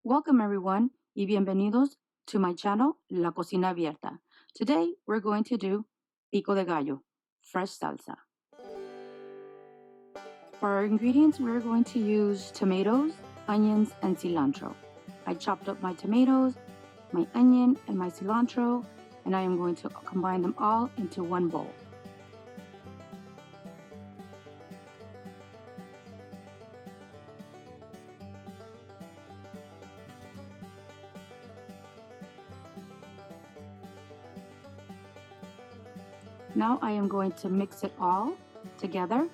Welcome everyone y bienvenidos to my channel, La Cocina Abierta. Today we're going to do Pico de Gallo, fresh salsa. For our ingredients, we're going to use tomatoes, onions, and cilantro. I chopped up my tomatoes, my onion, and my cilantro, and I am going to combine them all into one bowl. Now I am going to mix it all together.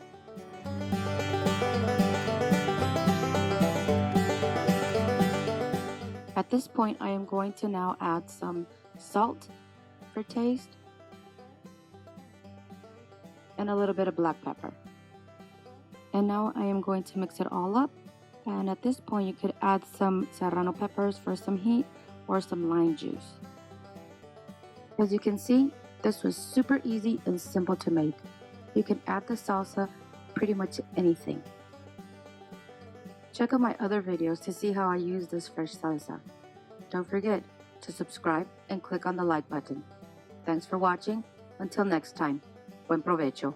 At this point, I am going to now add some salt for taste and a little bit of black pepper. And now I am going to mix it all up. And at this point, you could add some serrano peppers for some heat or some lime juice. As you can see, this was super easy and simple to make. You can add the salsa pretty much to anything. Check out my other videos to see how I use this fresh salsa. Don't forget to subscribe and click on the like button. Thanks for watching. Until next time, buen provecho.